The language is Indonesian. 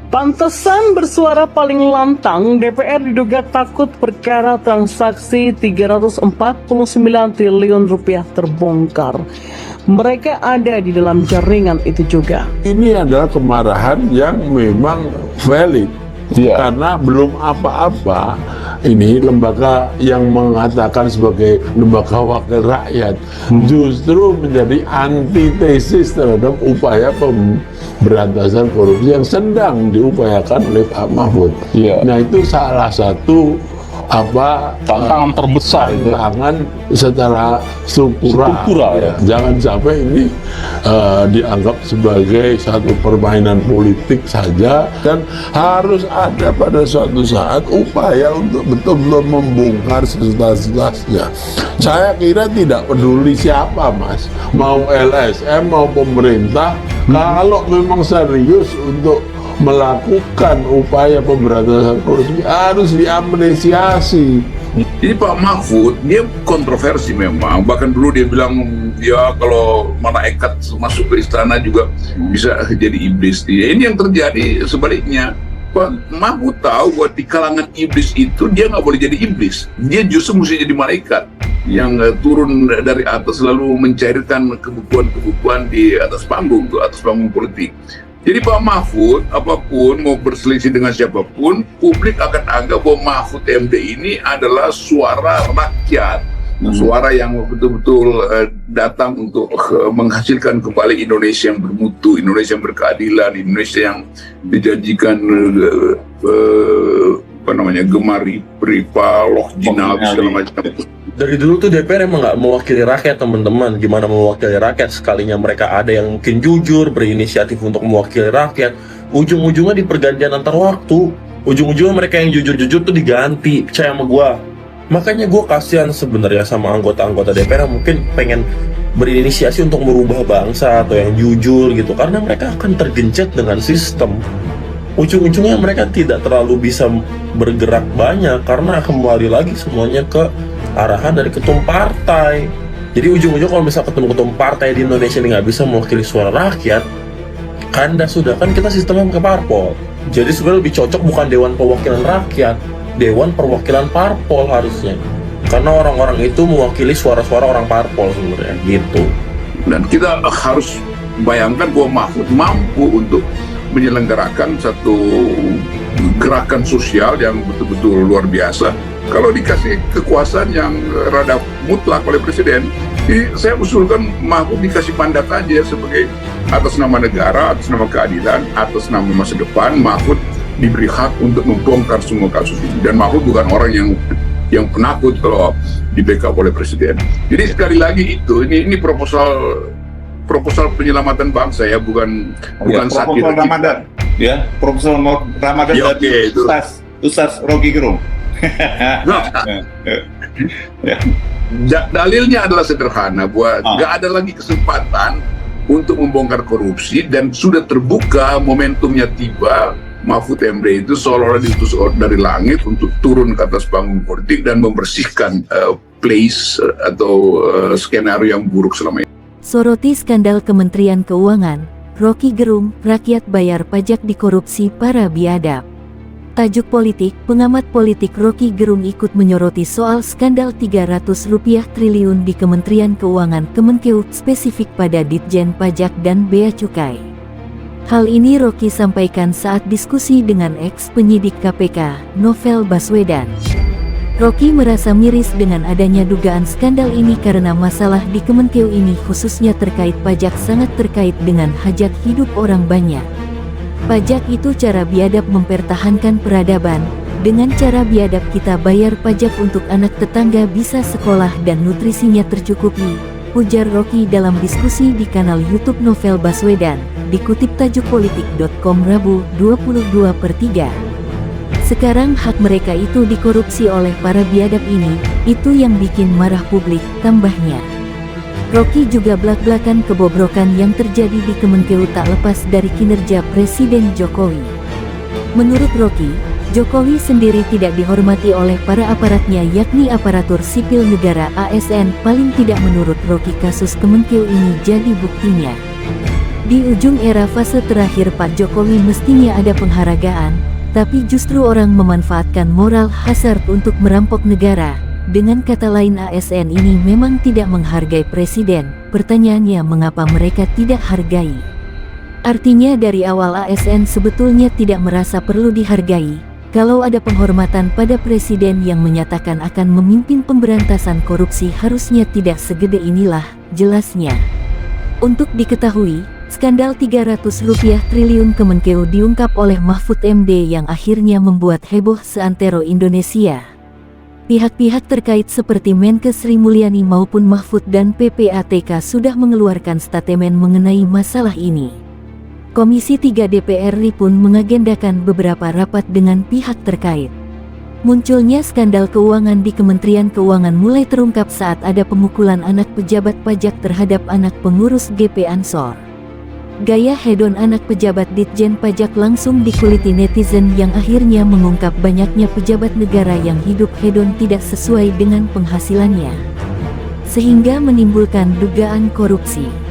Pantesan bersuara paling lantang, DPR diduga takut perkara transaksi 349 triliun rupiah terbongkar. Mereka ada di dalam jaringan itu juga. Ini adalah kemarahan yang memang valid. Karena belum apa-apa ini lembaga yang mengatakan sebagai lembaga wakil rakyat justru menjadi antitesis terhadap upaya pemberantasan korupsi yang sedang diupayakan oleh Pak Mahfud. Nah, itu salah satu tantangan terbesar, tantangan secara struktural. Jangan sampai ini dianggap sebagai satu permainan politik saja, dan harus ada pada suatu saat upaya untuk betul-betul membongkar setuntas-tuntasnya. Saya kira tidak peduli siapa, Mas, mau LSM mau pemerintah, kalau memang serius untuk melakukan upaya pemberantasan korupsi harus diapresiasi. Jadi Pak Mahfud, dia kontroversi memang. Bahkan dulu dia bilang, ya kalau malaikat masuk ke istana juga bisa jadi iblis. Ini yang terjadi sebaliknya. Pak Mahfud tahu bahwa di kalangan iblis itu dia nggak boleh jadi iblis. Dia justru mesti jadi malaikat yang turun dari atas lalu mencairkan kebukuan-kebukuan di atas panggung politik. Jadi Pak Mahfud, apapun mau berselisih dengan siapapun, publik akan anggap bahwa Mahfud MD ini adalah suara rakyat, suara yang betul-betul datang untuk menghasilkan kembali Indonesia yang bermutu, Indonesia yang berkeadilan, Indonesia yang dijanjikan gemar ripa, loh jinawi, segala macam. Dari dulu tuh DPR emang nggak mewakili rakyat, teman-teman. Gimana mewakili rakyat? Sekalinya mereka ada yang mungkin jujur, berinisiatif untuk mewakili rakyat, ujung-ujungnya di pergantian antar waktu, ujung-ujungnya mereka yang jujur-jujur tuh diganti. Percaya sama gua. Makanya gua kasihan sebenarnya sama anggota-anggota DPR yang mungkin pengen berinisiasi untuk merubah bangsa atau yang jujur gitu, karena mereka akan tergencet dengan sistem. Ujung-ujungnya mereka tidak terlalu bisa bergerak banyak karena kembali lagi semuanya ke arahan dari ketum partai. Jadi ujung-ujung kalau misal ketum-ketum partai di Indonesia ini nggak bisa mewakili suara rakyat, kan kita sistemnya pakai parpol. Jadi sebenarnya lebih cocok bukan Dewan Perwakilan Rakyat, Dewan Perwakilan Parpol harusnya, karena orang-orang itu mewakili suara-suara orang parpol sebenarnya gitu. Dan kita harus bayangkan bahwa Mahfud mampu untuk menyelenggarakan satu gerakan sosial yang betul-betul luar biasa. Kalau dikasih kekuasaan yang rada mutlak oleh presiden, saya usulkan Mahfud dikasih mandat aja sebagai atas nama negara, atas nama keadilan, atas nama masa depan. Mahfud diberi hak untuk membongkar semua kasus ini. Dan Mahfud bukan orang yang penakut kalau di backup oleh presiden. Jadi sekali lagi ini proposal penyelamatan bangsa ya, bukan sakit. Proposal Ramadan, ya, proposal Ramadan ya, dari Ustaz Rocky Gerung. Dalilnya adalah sederhana, bahwa nggak ada lagi kesempatan untuk membongkar korupsi dan sudah terbuka, momentumnya tiba. Mahfud MD itu seolah-olah diutus dari langit untuk turun ke atas panggung politik dan membersihkan place atau skenario yang buruk selama ini. Soroti skandal Kementerian Keuangan, Rocky Gerung, rakyat bayar pajak dikorupsi para biadab. Tajuk politik, pengamat politik Rocky Gerung ikut menyoroti soal skandal 300 rupiah triliun di Kementerian Keuangan Kemenkeu, spesifik pada Ditjen Pajak dan Bea Cukai. Hal ini Rocky sampaikan saat diskusi dengan ex-penyidik KPK, Novel Baswedan. Rocky merasa miris dengan adanya dugaan skandal ini karena masalah di Kemenkeu ini khususnya terkait pajak sangat terkait dengan hajat hidup orang banyak. Pajak itu cara biadab mempertahankan peradaban. Dengan cara biadab kita bayar pajak untuk anak tetangga bisa sekolah dan nutrisinya tercukupi, ujar Rocky dalam diskusi di kanal YouTube Novel Baswedan, dikutip tajukpolitik.com Rabu 22/3. Sekarang hak mereka itu dikorupsi oleh para biadab ini, itu yang bikin marah publik, tambahnya. Rocky juga belak-belakan kebobrokan yang terjadi di Kemenkeu tak lepas dari kinerja Presiden Jokowi. Menurut Rocky, Jokowi sendiri tidak dihormati oleh para aparatnya yakni aparatur sipil negara ASN. Paling tidak menurut Rocky kasus Kemenkeu ini jadi buktinya. Di ujung era fase terakhir Pak Jokowi mestinya ada penghargaan, tapi justru orang memanfaatkan moral hazard untuk merampok negara. Dengan kata lain, ASN ini memang tidak menghargai presiden. Pertanyaannya, mengapa mereka tidak hargai? Artinya dari awal ASN sebetulnya tidak merasa perlu dihargai. Kalau ada penghormatan pada presiden yang menyatakan akan memimpin pemberantasan korupsi, harusnya tidak segede inilah, jelasnya. Untuk diketahui, skandal 300 rupiah triliun Kemenkeu diungkap oleh Mahfud MD yang akhirnya membuat heboh seantero Indonesia. Pihak-pihak terkait seperti Menkes Sri Mulyani maupun Mahfud dan PPATK sudah mengeluarkan statement mengenai masalah ini. Komisi 3 DPR RI pun mengagendakan beberapa rapat dengan pihak terkait. Munculnya skandal keuangan di Kementerian Keuangan mulai terungkap saat ada pemukulan anak pejabat pajak terhadap anak pengurus GP Ansor. Gaya hedon anak pejabat Ditjen Pajak langsung dikuliti netizen yang akhirnya mengungkap banyaknya pejabat negara yang hidup hedon tidak sesuai dengan penghasilannya, sehingga menimbulkan dugaan korupsi.